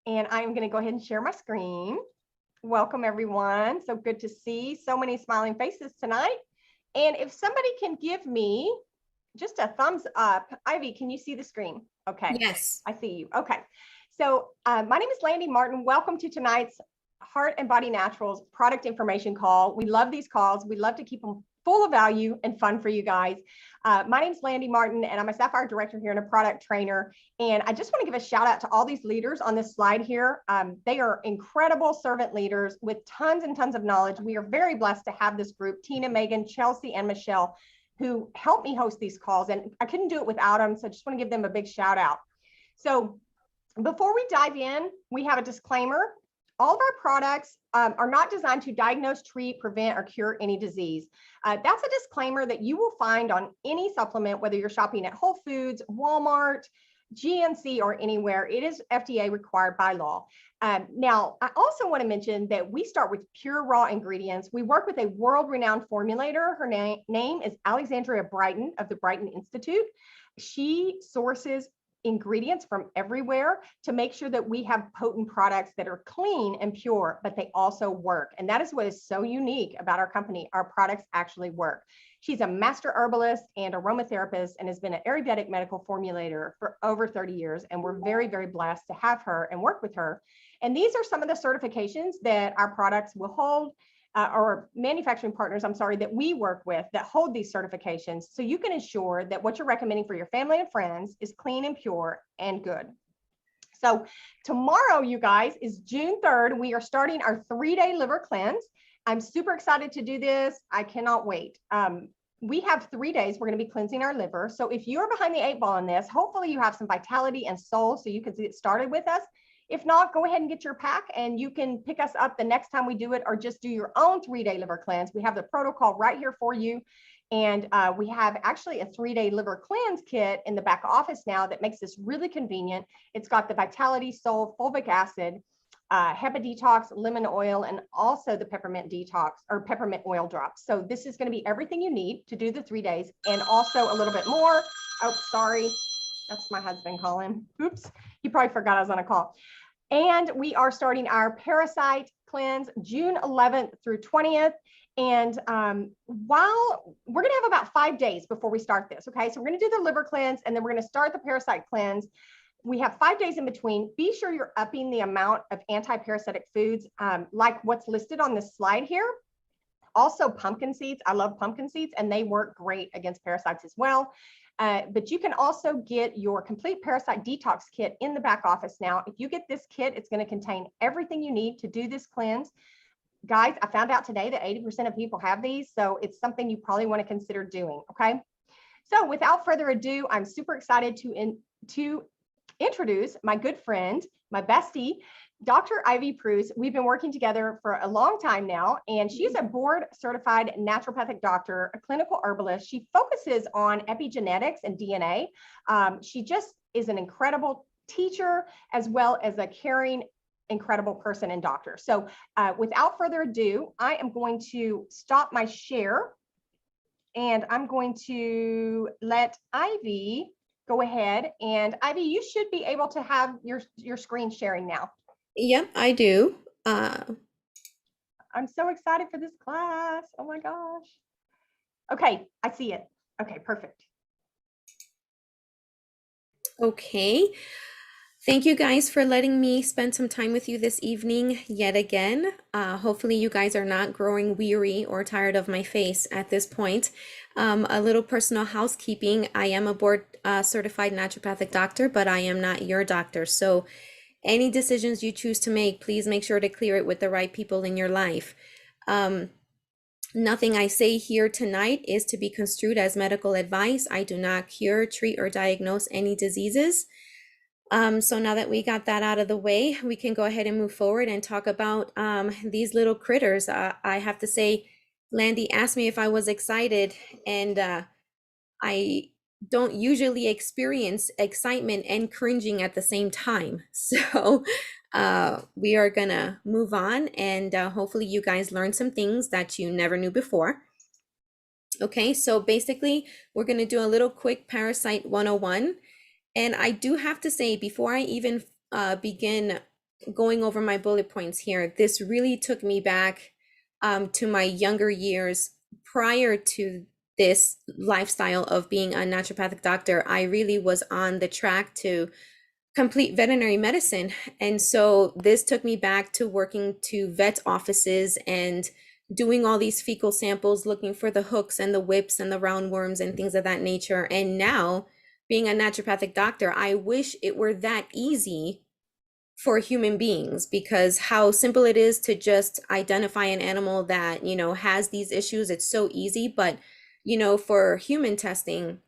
and I'm going to go ahead and share my screen. Welcome, everyone. So good to see so many smiling faces tonight. And if somebody can give me just a thumbs up. Ivy, can you see the screen? Okay. Yes. I see you. Okay. So my name is Landy Martin. Welcome to tonight's Heart and Body Naturals product information call. We love these calls. We love to keep them full of value and fun for you guys. My name is Landy Martin, and I'm a Sapphire Director here and a product trainer. And I just want to give a shout out to all these leaders on this slide here. They are incredible servant leaders with tons and tons of knowledge. We are very blessed to have this group, Tina, Megan, Chelsea, and Michelle, who helped me host these calls. And I couldn't do it without them. So I just want to give them a big shout out. So before we dive in, we have a disclaimer. All of our products are not designed to diagnose, treat, prevent, or cure any disease. That's a disclaimer that you will find on any supplement, whether you're shopping at Whole Foods, Walmart, GNC, or anywhere. It is FDA required by law. Now, I also want to mention that we start with pure raw ingredients. We work with a world-renowned formulator. Her name is Alexandria Brighton of the Brighton Institute. She sources ingredients from everywhere to make sure that we have potent products that are clean and pure, but they also work. And that is what is so unique about our company. Our products actually work. She's a master herbalist and aromatherapist and has been an Ayurvedic medical formulator for over 30 years. And we're very, very blessed to have her and work with her. And these are some of the certifications that our products will hold. Or manufacturing partners, that we work with that hold these certifications, so you can ensure that what you're recommending for your family and friends is clean and pure and good. So tomorrow, you guys, is June 3rd. We are starting our 3-day liver cleanse. I'm super excited to do this. I cannot wait. We have 3 days. We're going to be cleansing our liver. So if you're behind the 8 ball on this, hopefully you have some vitality and soul so you can get started with us. If not, go ahead and get your pack and you can pick us up the next time we do it, or just do your own 3-day liver cleanse. We have the protocol right here for you. And we have actually a 3-day liver cleanse kit in the back office now that makes this really convenient. It's got the Vitality Soul, Fulvic Acid, HepaDetox, lemon oil, and also the Peppermint Detox or Peppermint oil drops. So this is going to be everything you need to do the 3 days, and also a little bit more. Oh, sorry. That's my husband calling. Oops. He probably forgot I was on a call. And we are starting our Parasite cleanse June 11th through 20th. And while we're going to have about 5 days before we start this. Okay, so we're going to do the liver cleanse and then we're going to start the Parasite cleanse. We have 5 days in between. Be sure you're upping the amount of anti-parasitic foods like what's listed on this slide here. Also pumpkin seeds. I love pumpkin seeds and they work great against parasites as well. But you can also get your complete Parasite Detox Kit in the back office now. If you get this kit, it's going to contain everything you need to do this cleanse. Guys, I found out today that 80% of people have these, so it's something you probably want to consider doing, okay? So without further ado, I'm super excited to introduce my good friend, my bestie, Dr. Ivy Pruss. We've been working together for a long time now, and she's a board certified naturopathic doctor, a clinical herbalist. She focuses on epigenetics and DNA. She just is an incredible teacher as well as a caring, incredible person and doctor. So without further ado, I am going to stop my share and I'm going to let Ivy go ahead. And Ivy, you should be able to have your screen sharing now. Yep, I do. I'm so excited for this class. Oh my gosh. Okay, I see it. Okay, perfect. Okay. Thank you guys for letting me spend some time with you this evening yet again. Hopefully you guys are not growing weary or tired of my face at this point. A little personal housekeeping. I am a board certified naturopathic doctor, but I am not your doctor. So any decisions you choose to make, please make sure to clear it with the right people in your life. Nothing I say here tonight is to be construed as medical advice. I do not cure, treat, or diagnose any diseases. So now that we got that out of the way, we can go ahead and move forward and talk about these little critters. I have to say, Landy asked me if I was excited, and I don't usually experience excitement and cringing at the same time. So we are gonna move on, and hopefully you guys learn some things that you never knew before. Okay, so basically we're gonna do a little quick Parasite 101. And I do have to say, before I even begin going over my bullet points here, this really took me back to my younger years prior to this lifestyle of being a naturopathic doctor. I really was on the track to complete veterinary medicine. And so this took me back to working to vet offices and doing all these fecal samples, looking for the hooks and the whips and the roundworms and things of that nature. And now, being a naturopathic doctor, I wish it were that easy for human beings, because how simple it is to just identify an animal that, you know, has these issues. It's so easy. But, you know, for human testing,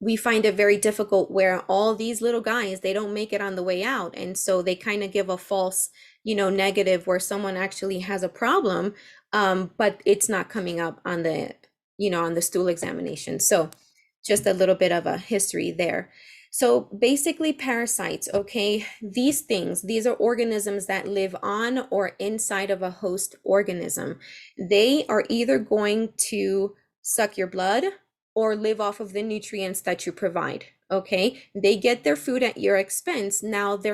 we find it very difficult where all these little guys, they don't make it on the way out. And so they kind of give a false, you know, negative where someone actually has a problem, but it's not coming up on the, you know, on the stool examination. So just a little bit of a history there. So basically parasites, okay, these things, these are organisms that live on or inside of a host organism. They are either going to suck your blood or live off of the nutrients that you provide, okay? They get their food at your expense. Now they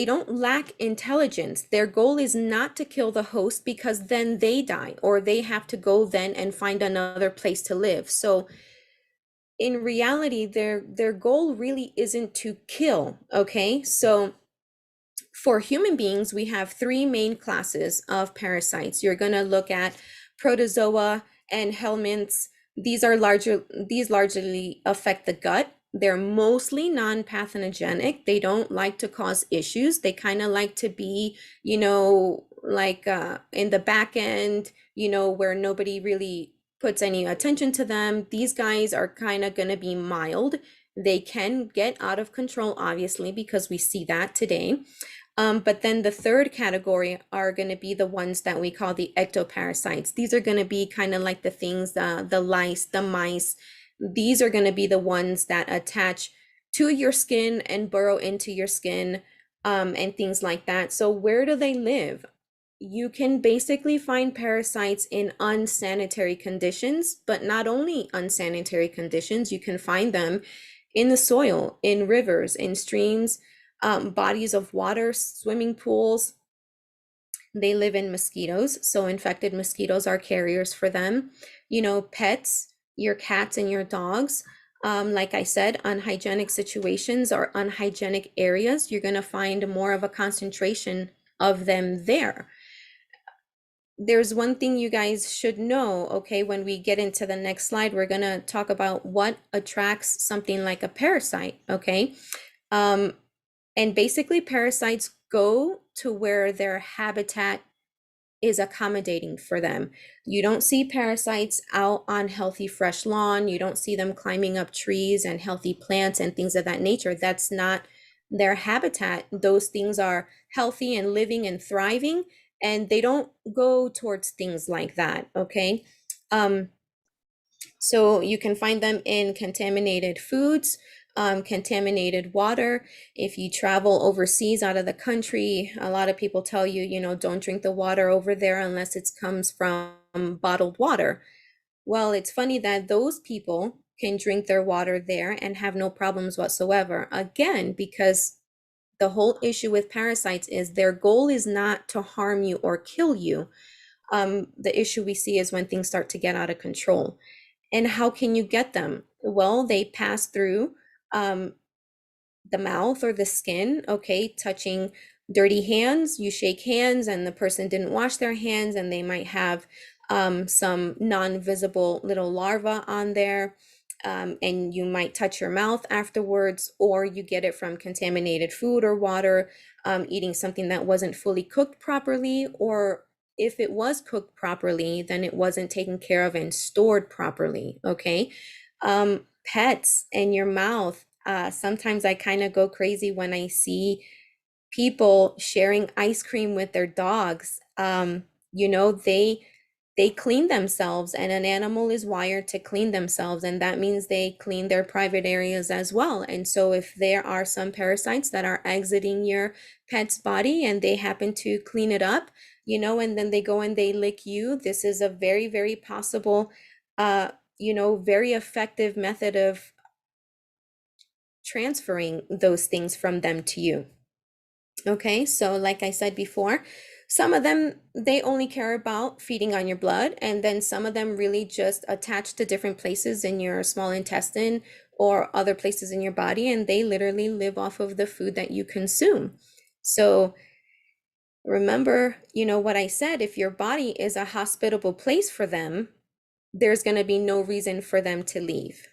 don't lack intelligence. Their goal is not to kill the host, because then they die or they have to go then and find another place to live. So in reality, their goal really isn't to kill, okay? So for human beings, we have three main classes of parasites. You're going to look at protozoa and helminths. These largely affect the gut. They're mostly non-pathogenic. They don't like to cause issues. They kind of like to be, you know, like in the back end, you know, where nobody really puts any attention to them. These guys are kind of going to be mild. They can get out of control, obviously, because we see that today. But then the third category are going to be the ones that we call the ectoparasites. These are going to be kind of like the things, the lice, the mice. These are going to be the ones that attach to your skin and burrow into your skin, and things like that. So where do they live? You can basically find parasites in unsanitary conditions, but not only unsanitary conditions, you can find them in the soil, in rivers, in streams, bodies of water, swimming pools. They live in mosquitoes, so infected mosquitoes are carriers for them. You know, pets, your cats and your dogs. Like I said, unhygienic situations or unhygienic areas, you're going to find more of a concentration of them there. There's one thing you guys should know, okay, when we get into the next slide, we're going to talk about what attracts something like a parasite, okay? And basically parasites go to where their habitat is accommodating for them. You don't see parasites out on healthy, fresh lawn. You don't see them climbing up trees and healthy plants and things of that nature. That's not their habitat. Those things are healthy and living and thriving, and they don't go towards things like that, okay? So you can find them in contaminated foods, contaminated water. If you travel overseas out of the country, a lot of people tell you, you know, don't drink the water over there unless it comes from bottled water. Well, it's funny that those people can drink their water there and have no problems whatsoever. Again, because the whole issue with parasites is their goal is not to harm you or kill you. The issue we see is when things start to get out of control. And how can you get them? Well, they pass through the mouth or the skin, okay, touching dirty hands. You shake hands and the person didn't wash their hands, and they might have some non-visible little larvae on there. And you might touch your mouth afterwards, or you get it from contaminated food or water, eating something that wasn't fully cooked properly, or if it was cooked properly, then it wasn't taken care of and stored properly, okay? Pets and your mouth. Sometimes I kind of go crazy when I see people sharing ice cream with their dogs. You know, they clean themselves, and an animal is wired to clean themselves, and that means they clean their private areas as well. And so if there are some parasites that are exiting your pet's body and they happen to clean it up, you know, and then they go and they lick you, this is a very, very possible, you know, very effective method of transferring those things from them to you. Okay, so like I said before, some of them, they only care about feeding on your blood, and then some of them really just attach to different places in your small intestine or other places in your body, and they literally live off of the food that you consume. So remember, what I said, if your body is a hospitable place for them, there's going to be no reason for them to leave.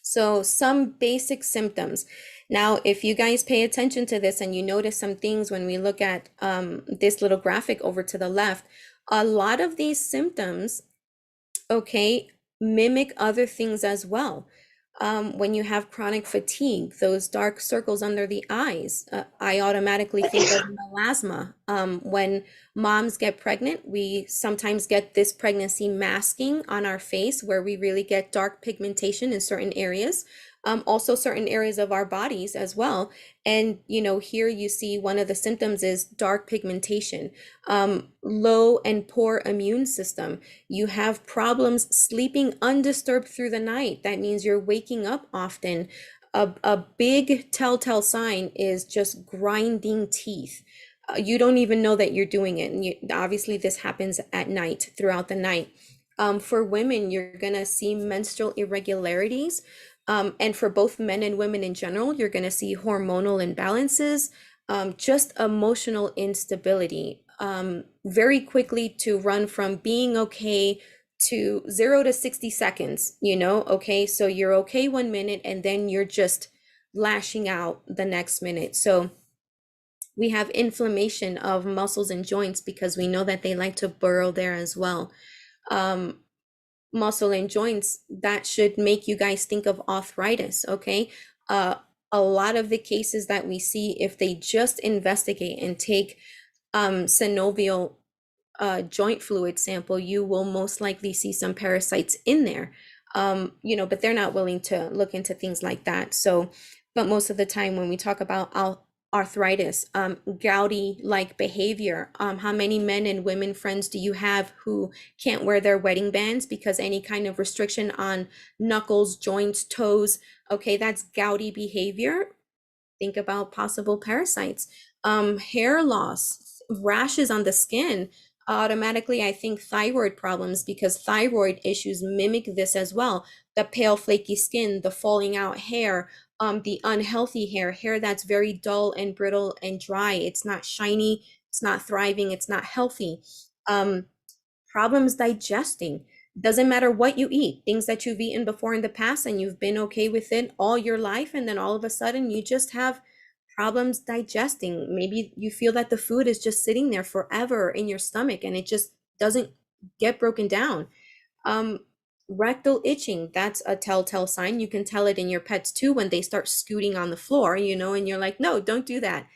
So some basic symptoms. Now, if you guys pay attention to this and you notice some things when we look at this little graphic over to the left, a lot of these symptoms, okay, mimic other things as well. When you have chronic fatigue, those dark circles under the eyes, I automatically think of melasma. When moms get pregnant, we sometimes get this pregnancy masking on our face where we really get dark pigmentation in certain areas. Also certain areas of our bodies as well. And, here you see one of the symptoms is dark pigmentation, low and poor immune system. You have problems sleeping undisturbed through the night. That means you're waking up often. A big telltale sign is just grinding teeth. You don't even know that you're doing it. And obviously this happens at night, throughout the night. For women, you're gonna see menstrual irregularities. And for both men and women in general, you're going to see hormonal imbalances, just emotional instability, very quickly to run from being okay to 0 to 60 seconds, okay? So you're okay 1 minute and then you're just lashing out the next minute. So we have inflammation of muscles and joints because we know that they like to burrow there as well. Muscle and joints, that should make you guys think of arthritis, okay? A lot of the cases that we see, if they just investigate and take synovial joint fluid sample, you will most likely see some parasites in there. But they're not willing to look into things like that. So, but most of the time when we talk about arthritis, gouty-like behavior. How many men and women friends do you have who can't wear their wedding bands because any kind of restriction on knuckles, joints, toes? Okay, that's gouty behavior. Think about possible parasites. Hair loss, rashes on the skin. Automatically, I think thyroid problems because thyroid issues mimic this as well. The pale, flaky skin, the falling out hair, the unhealthy hair that's very dull and brittle and dry. It's not shiny, it's not thriving, it's not healthy. Problems digesting. Doesn't matter what you eat, things that you've eaten before in the past and you've been okay with it all your life, and then all of a sudden you just have problems digesting. Maybe you feel that the food is just sitting there forever in your stomach and it just doesn't get broken down. Rectal itching, that's a telltale sign. You can tell it in your pets too when they start scooting on the floor, and you're like, no, don't do that.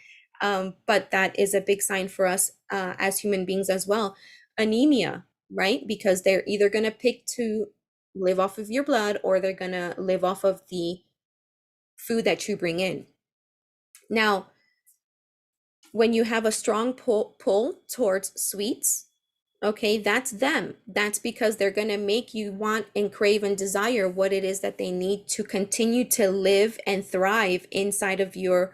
But that is a big sign for us as human beings as well. Anemia, right? Because they're either going to pick to live off of your blood or they're going to live off of the food that you bring in. Now, when you have a strong pull towards sweets, okay, that's them. That's because they're going to make you want and crave and desire what it is that they need to continue to live and thrive inside of your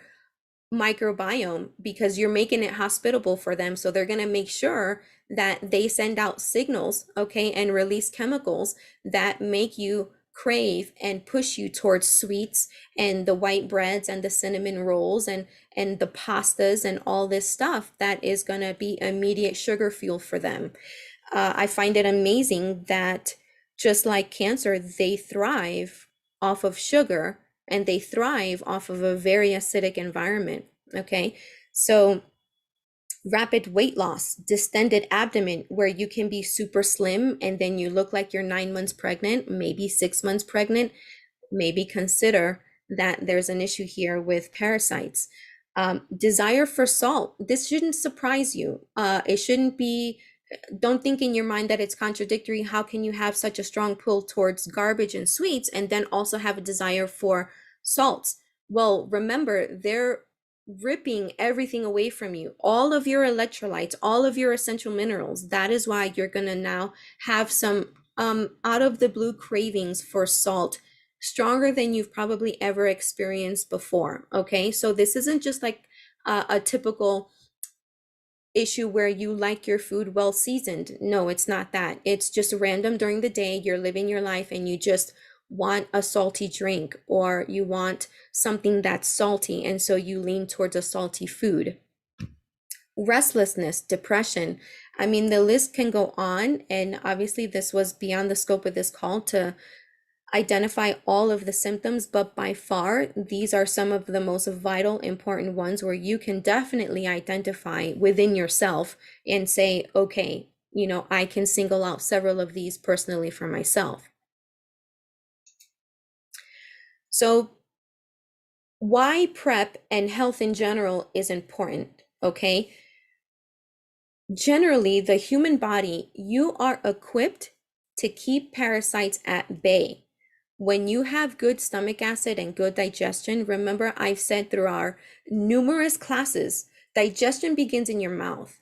microbiome, because you're making it hospitable for them. So they're going to make sure that they send out signals, okay, and release chemicals that make you crave and push you towards sweets and the white breads and the cinnamon rolls and the pastas and all this stuff that is going to be immediate sugar fuel for them. I find it amazing that just like cancer, they thrive off of sugar and they thrive off of a very acidic environment. Okay, so rapid weight loss, distended abdomen, where you can be super slim and then you look like you're 9 months pregnant, maybe 6 months pregnant. Maybe consider that there's an issue here with parasites. Desire for salt. This shouldn't surprise you. It shouldn't be, don't think in your mind that it's contradictory. How can you have such a strong pull towards garbage and sweets and then also have a desire for salts? Well, remember, they're ripping everything away from you, all of your electrolytes, all of your essential minerals. That is why you're going to now have some out of the blue cravings for salt, stronger than you've probably ever experienced before. Okay, so this isn't just like a typical issue where you like your food well seasoned. No, it's not that. It's just random during the day. You're living your life and you just want a salty drink, or you want something that's salty, and so you lean towards a salty food. Restlessness, depression. I mean, the list can go on, and obviously this was beyond the scope of this call to identify all of the symptoms, but by far, these are some of the most vital, important ones where you can definitely identify within yourself and say, okay, you know, I can single out several of these personally for myself. So why prep and health in general is important, okay? Generally, the human body, you are equipped to keep parasites at bay. When you have good stomach acid and good digestion, remember I've said through our numerous classes, digestion begins in your mouth.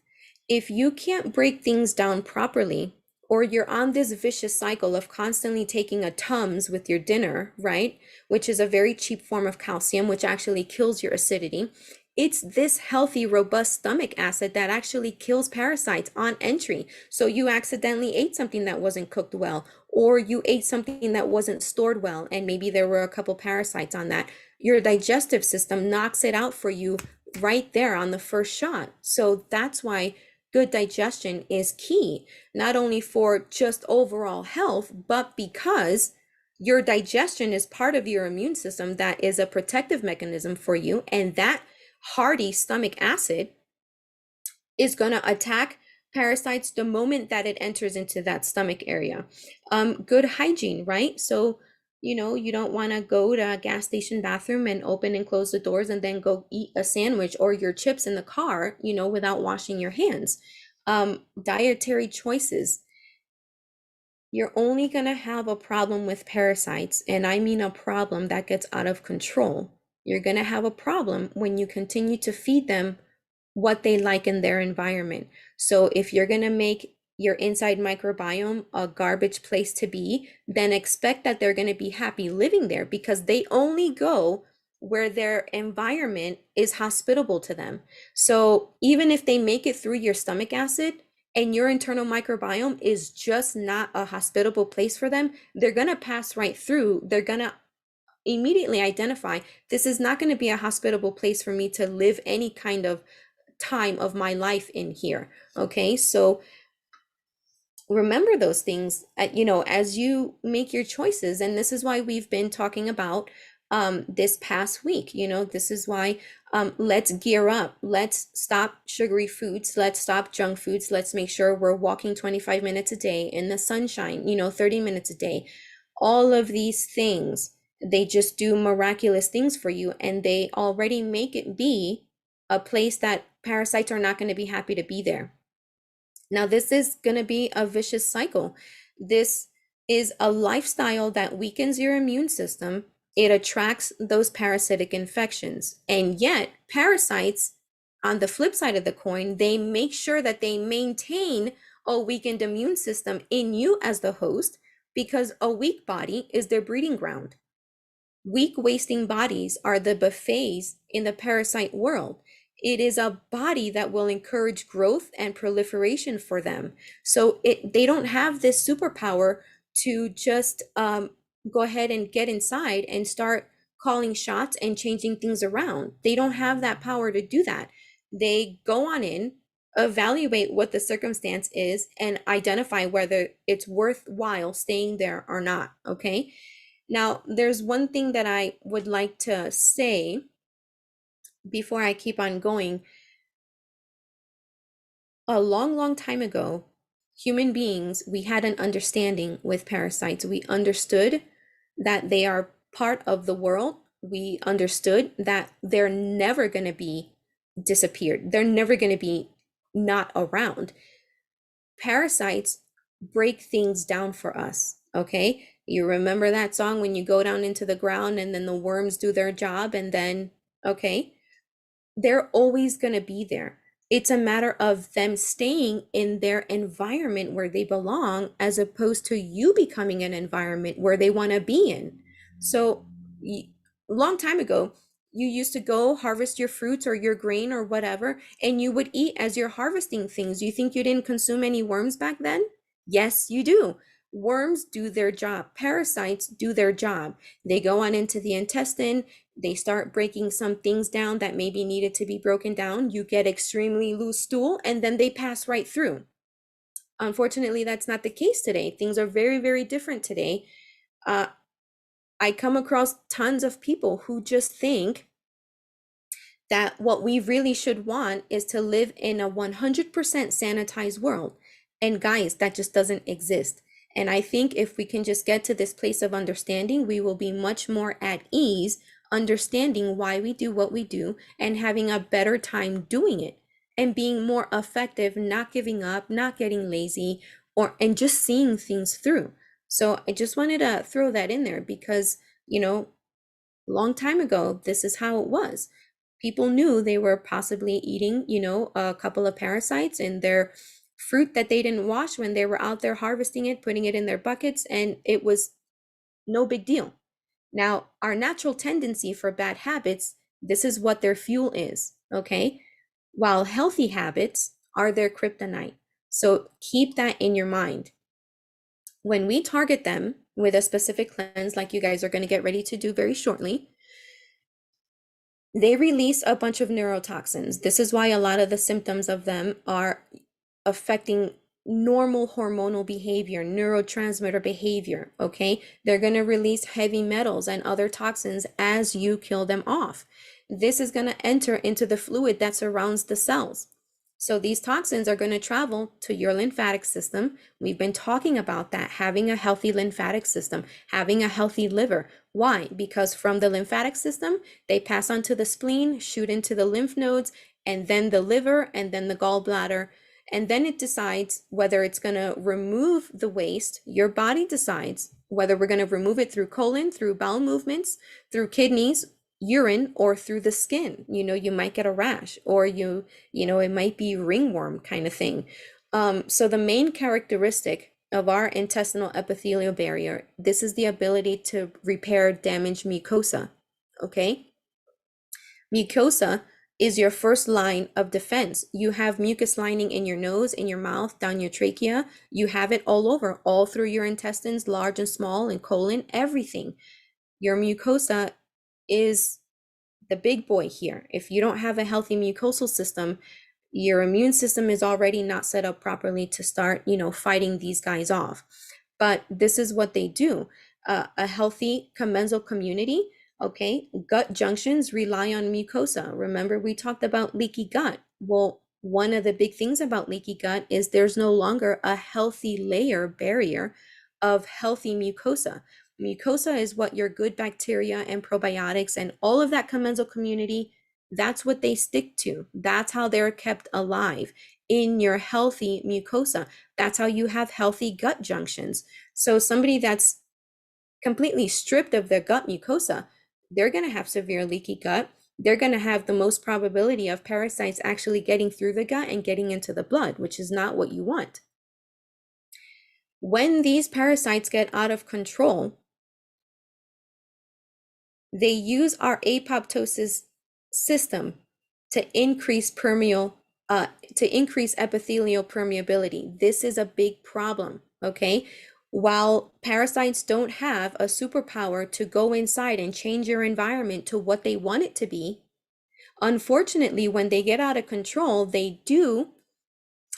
If you can't break things down properly, or you're on this vicious cycle of constantly taking a Tums with your dinner, right? Which is a very cheap form of calcium, which actually kills your acidity. It's this healthy, robust stomach acid that actually kills parasites on entry. So you accidentally ate something that wasn't cooked well, or you ate something that wasn't stored well, and maybe there were a couple parasites on that. Your digestive system knocks it out for you right there on the first shot. So that's why good digestion is key, not only for just overall health, but because your digestion is part of your immune system that is a protective mechanism for you, and that hearty stomach acid is going to attack parasites the moment that it enters into that stomach area. Good hygiene, right? So, you know, you don't want to go to a gas station bathroom and open and close the doors and then go eat a sandwich or your chips in the car, you know, without washing your hands. Dietary choices. You're only going to have a problem with parasites, and I mean a problem that gets out of control. You're going to have a problem when you continue to feed them what they like in their environment. So if you're going to make your inside microbiome a garbage place to be, then expect that they're going to be happy living there, because they only go where their environment is hospitable to them. So even if they make it through your stomach acid and your internal microbiome is just not a hospitable place for them, they're going to pass right through. They're going to immediately identify, this is not going to be a hospitable place for me to live any kind of time of my life in here. Okay, so remember those things, you know, as you make your choices. And this is why we've been talking about this past week. You know, this is why let's gear up. Let's stop sugary foods. Let's stop junk foods. Let's make sure we're walking 25 minutes a day in the sunshine, you know, 30 minutes a day. All of these things, they just do miraculous things for you, and they already make it be a place that parasites are not going to be happy to be there. Now, this is going to be a vicious cycle. This is a lifestyle that weakens your immune system. It attracts those parasitic infections. And yet, parasites, on the flip side of the coin, they make sure that they maintain a weakened immune system in you as the host, because a weak body is their breeding ground. Weak, wasting bodies are the buffets in the parasite world. It is a body that will encourage growth and proliferation for them. So they don't have this superpower to just go ahead and get inside and start calling shots and changing things around. They don't have that power to do that. They go on in, evaluate what the circumstance is, and identify whether it's worthwhile staying there or not. Okay. Now, there's one thing that I would like to say before I keep on going. A long, long time ago, human beings, we had an understanding with parasites. We understood that they are part of the world. We understood that they're never going to be disappeared. They're never going to be not around. Parasites break things down for us, okay? You remember that song, when you go down into the ground and then the worms do their job, and then, okay, they're always going to be there. It's a matter of them staying in their environment where they belong, as opposed to you becoming an environment where they want to be in. So long time ago, you used to go harvest your fruits or your grain or whatever, and you would eat as you're harvesting things. You think you didn't consume any worms back then? Yes, you do. Worms do their job. Parasites do their job. They go on into the intestine. They start breaking some things down that maybe needed to be broken down. You get extremely loose stool, and then they pass right through. Unfortunately, that's not the case today. Things are very, very different today. I come across tons of people who just think that what we really should want is to live in a 100% sanitized world. And guys, that just doesn't exist. And I think if we can just get to this place of understanding, we will be much more at ease, understanding why we do what we do and having a better time doing it and being more effective, not giving up, not getting lazy, and just seeing things through. So I just wanted to throw that in there because, long time ago, this is how it was. People knew they were possibly eating, a couple of parasites in their fruit that they didn't wash when they were out there harvesting it, putting it in their buckets, and it was no big deal. Now, our natural tendency for bad habits, this is what their fuel is, okay? While healthy habits are their kryptonite. So keep that in your mind. When we target them with a specific cleanse, like you guys are going to get ready to do very shortly, they release a bunch of neurotoxins. This is why a lot of the symptoms of them are affecting normal hormonal behavior, neurotransmitter behavior, okay? They're going to release heavy metals and other toxins as you kill them off. This is going to enter into the fluid that surrounds the cells. So these toxins are going to travel to your lymphatic system. We've been talking about that, having a healthy lymphatic system, having a healthy liver. Why? Because from the lymphatic system, they pass on to the spleen, shoot into the lymph nodes, and then the liver, and then the gallbladder. And then it decides whether it's going to remove the waste. Your body decides whether we're going to remove it through colon, through bowel movements, through kidneys, urine, or through the skin. You might get a rash, or it might be ringworm kind of thing. So the main characteristic of our intestinal epithelial barrier, this is the ability to repair damaged mucosa, okay? Mucosa is your first line of defense. You have mucus lining in your nose, in your mouth, down your trachea. You have it all over, all through your intestines, large and small, and colon, everything. Your mucosa is the big boy here. If you don't have a healthy mucosal system, your immune system is already not set up properly to start, fighting these guys off. But this is what they do. A healthy commensal community, okay, gut junctions rely on mucosa. Remember, we talked about leaky gut. Well, one of the big things about leaky gut is there's no longer a healthy layer barrier of healthy mucosa. Mucosa is what your good bacteria and probiotics and all of that commensal community, that's what they stick to. That's how they're kept alive in your healthy mucosa. That's how you have healthy gut junctions. So somebody that's completely stripped of their gut mucosa, they're going to have severe leaky gut. They're going to have the most probability of parasites actually getting through the gut and getting into the blood, which is not what you want. When these parasites get out of control, they use our apoptosis system to increase epithelial permeability. This is a big problem, okay? While parasites don't have a superpower to go inside and change your environment to what they want it to be, unfortunately, when they get out of control, they do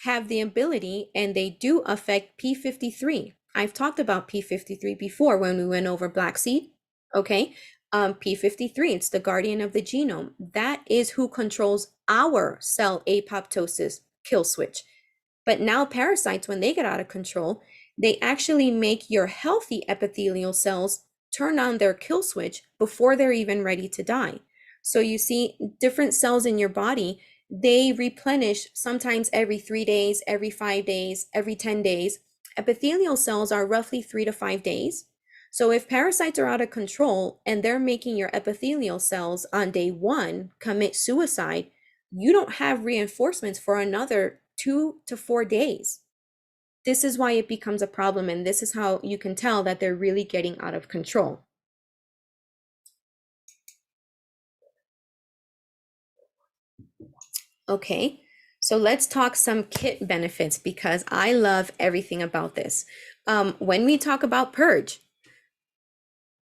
have the ability and they do affect P53. I've talked about P53 before when we went over black seed, okay? P53, it's the guardian of the genome. That is who controls our cell apoptosis kill switch. But now parasites, when they get out of control, they actually make your healthy epithelial cells turn on their kill switch before they're even ready to die. So you see different cells in your body, they replenish sometimes every 3 days, every 5 days, every 10 days. Epithelial cells are roughly 3 to 5 days. So if parasites are out of control and they're making your epithelial cells on day 1 commit suicide, you don't have reinforcements for another 2 to 4 days. This is why it becomes a problem, and this is how you can tell that they're really getting out of control. Okay, so let's talk some kit benefits because I love everything about this. When we talk about purge,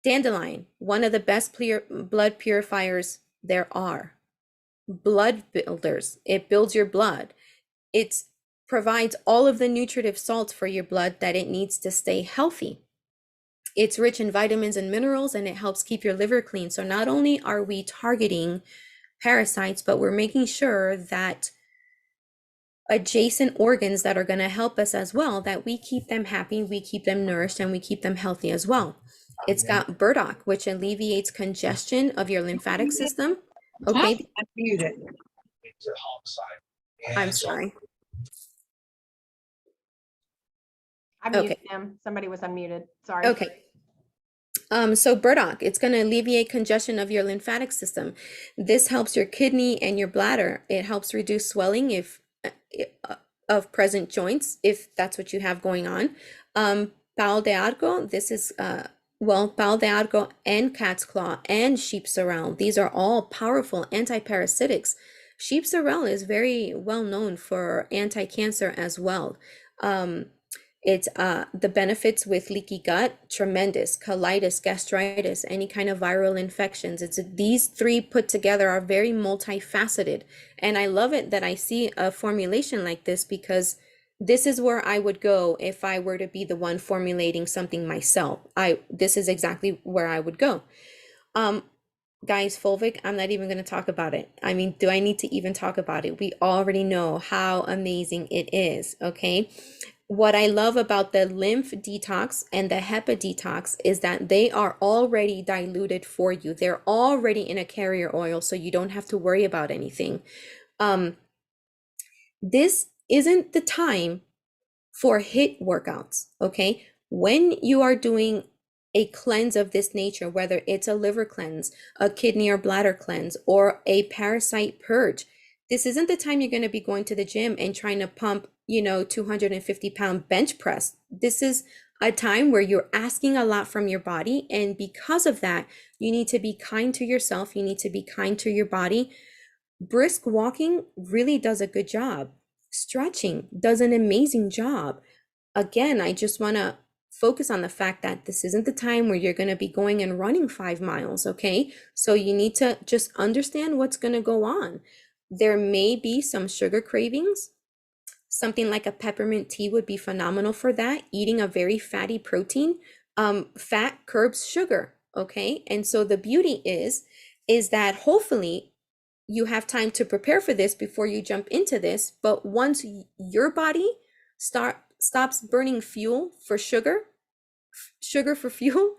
dandelion, one of the best blood purifiers there are. Blood builders, it builds your blood. It provides all of the nutritive salts for your blood that it needs to stay healthy. It's rich in vitamins and minerals, and it helps keep your liver clean. So not only are we targeting parasites, but we're making sure that adjacent organs that are going to help us as well, that we keep them happy, we keep them nourished, and we keep them healthy as well. It's got burdock, which alleviates congestion of your lymphatic system. Okay. I'm sorry. I muted him. Somebody was unmuted. Sorry. Okay. So burdock, it's going to alleviate congestion of your lymphatic system. This helps your kidney and your bladder. It helps reduce swelling of present joints, if that's what you have going on. Pal de arco, this is pal de arco and cat's claw and sheep's sorrel. These are all powerful antiparasitics. Sheep's sorrel is very well known for anti-cancer as well. It's the benefits with leaky gut, tremendous. Colitis, gastritis, any kind of viral infections. It's these three put together are very multifaceted. And I love it that I see a formulation like this, because this is where I would go if I were to be the one formulating something myself. This is exactly where I would go. Guys, Fulvic, I'm not even going to talk about it. I mean, do I need to even talk about it? We already know how amazing it is, okay? What I love about the lymph detox and the HepaDetox is that they are already diluted for you. They're already in a carrier oil, so you don't have to worry about anything. This isn't the time for HIIT workouts, okay? When you are doing a cleanse of this nature, whether it's a liver cleanse, a kidney or bladder cleanse, or a parasite purge, this isn't the time you're going to be going to the gym and trying to pump 250-pound bench press. This is a time where you're asking a lot from your body. And because of that, you need to be kind to yourself. You need to be kind to your body. Brisk walking really does a good job. Stretching does an amazing job. Again, I just want to focus on the fact that this isn't the time where you're going to be going and running 5 miles. Okay. So you need to just understand what's going to go on. There may be some sugar cravings. Something like a peppermint tea would be phenomenal for that. Eating a very fatty protein. Fat curbs sugar, okay? And so the beauty is that hopefully you have time to prepare for this before you jump into this. But once your body stops burning fuel for sugar for fuel,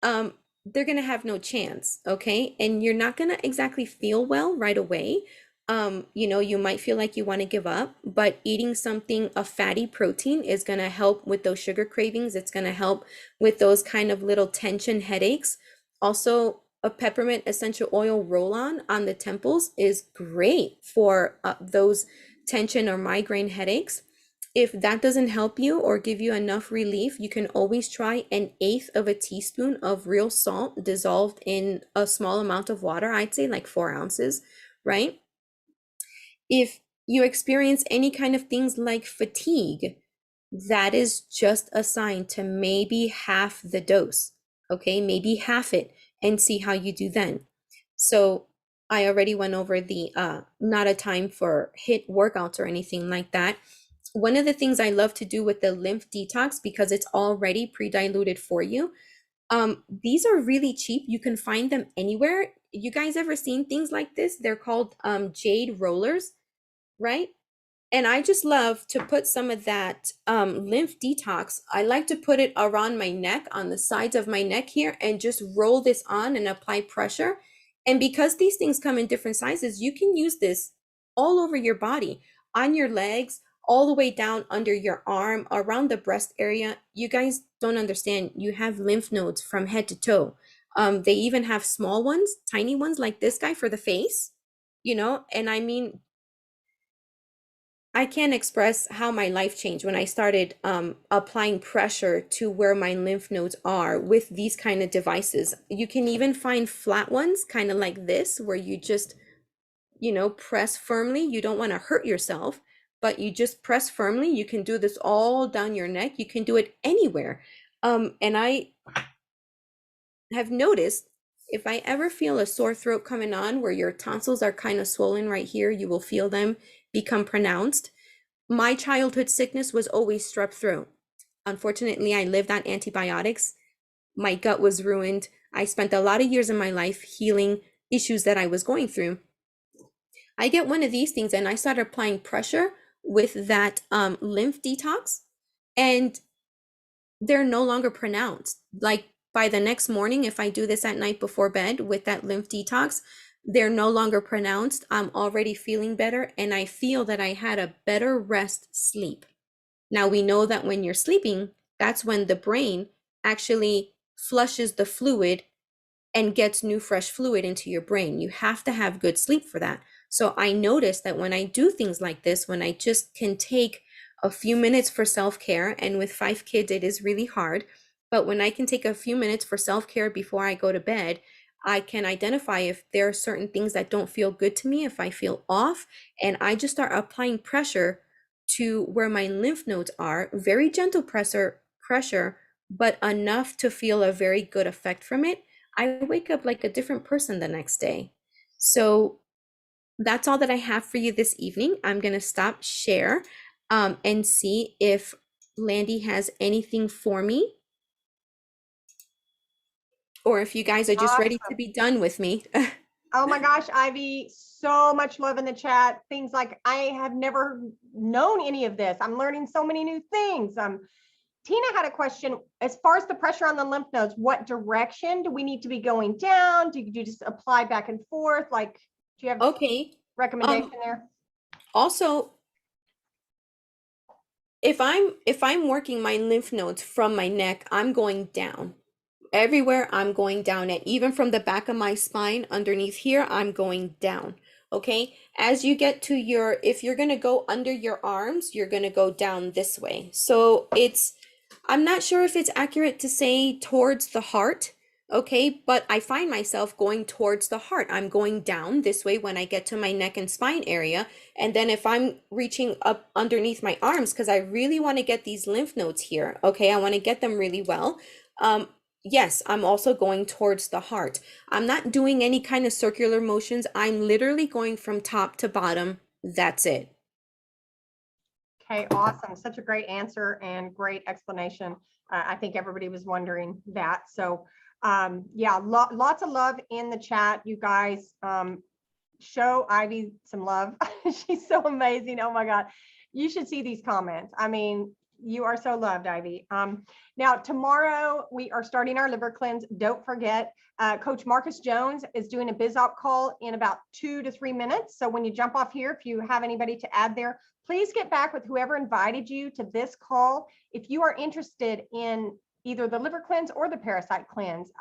they're gonna have no chance, okay? And you're not gonna exactly feel well right away. You might feel like you want to give up, but eating something, a fatty protein, is going to help with those sugar cravings. It's going to help with those kind of little tension headaches. Also, a peppermint essential oil roll-on the temples is great for those tension or migraine headaches. If that doesn't help you or give you enough relief, you can always try 1/8 of a teaspoon of real salt dissolved in a small amount of water. I'd say like 4 ounces, right? If you experience any kind of things like fatigue, that is just a sign to maybe half the dose, okay? Maybe half it and see how you do then. So I already went over the not a time for HIIT workouts or anything like that. One of the things I love to do with the lymph detox, because it's already pre-diluted for you, these are really cheap. You can find them anywhere. You guys ever seen things like this? They're called jade rollers, right? And I just love to put some of that lymph detox. I like to put it around my neck, on the sides of my neck here, and just roll this on and apply pressure. And because these things come in different sizes, you can use this all over your body, on your legs, all the way down under your arm, around the breast area. You guys don't understand. You have lymph nodes from head to toe. They even have small ones, tiny ones like this guy for the face, and I mean, I can't express how my life changed when I started applying pressure to where my lymph nodes are with these kind of devices. You can even find flat ones, kind of like this, where you just press firmly. You don't want to hurt yourself, but you just press firmly. You can do this all down your neck. You can do it anywhere. And I have noticed if I ever feel a sore throat coming on where your tonsils are kind of swollen right here, you will feel them become pronounced. My childhood sickness was always strep throat. Unfortunately, I lived on antibiotics. My gut was ruined. I spent a lot of years in my life healing issues that I was going through. I get one of these things and I started applying pressure with that lymph detox, and they're no longer pronounced. Like by the next morning, if I do this at night before bed with that lymph detox, they're no longer pronounced. I'm already feeling better, and I feel that I had a better rest sleep. Now we know that when you're sleeping, that's when the brain actually flushes the fluid and gets new fresh fluid into your brain. You have to have good sleep for that. So I noticed that when I do things like this, when I just can take a few minutes for self-care, and with 5 kids, it is really hard, but when I can take a few minutes for self-care before I go to bed, I can identify if there are certain things that don't feel good to me, if I feel off, and I just start applying pressure to where my lymph nodes are, very gentle pressure, but enough to feel a very good effect from it. I wake up like a different person the next day. So that's all that I have for you this evening. I'm going to stop share and see if Landy has anything for me, or if you guys are just ready to be done with me. Oh my gosh, Ivy, so much love in the chat. Things like I have never known any of this. I'm learning so many new things. Tina had a question. As far as the pressure on the lymph nodes, what direction do we need to be going down? Do you just apply back and forth? Like, do you have recommendation there? Also, if I'm working my lymph nodes from my neck, I'm going down. Everywhere I'm going down it, even from the back of my spine underneath here, I'm going down. Okay, as you get to if you're going to go under your arms, you're going to go down this way. So I'm not sure if it's accurate to say towards the heart. Okay, but I find myself going towards the heart. I'm going down this way when I get to my neck and spine area. And then if I'm reaching up underneath my arms, because I really want to get these lymph nodes here. Okay, I want to get them really well. Yes, I'm also going towards the heart. I'm not doing any kind of circular motions. I'm literally going from top to bottom. That's it. Okay, awesome. Such a great answer and great explanation. I think everybody was wondering that. So yeah, lots of love in the chat, you guys. Show Ivy some love. She's so amazing. Oh my God. You should see these comments. I mean, you are so loved, Ivy. Now, tomorrow we are starting our liver cleanse. Don't forget, Coach Marcus Jones is doing a BizOp call in about 2 to 3 minutes. So when you jump off here, if you have anybody to add there, please get back with whoever invited you to this call. If you are interested in either the liver cleanse or the parasite cleanse,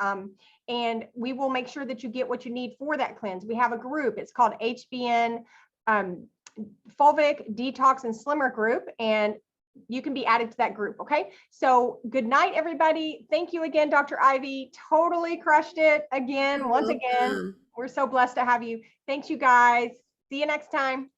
and we will make sure that you get what you need for that cleanse. We have a group. It's called HBN Fulvic Detox and Slimmer Group, and you can be added to that group. Okay, so good night, everybody. Thank you again, Dr. Ivy. Totally crushed it again. Once again, we're so blessed to have you. Thanks, you guys. See you next time.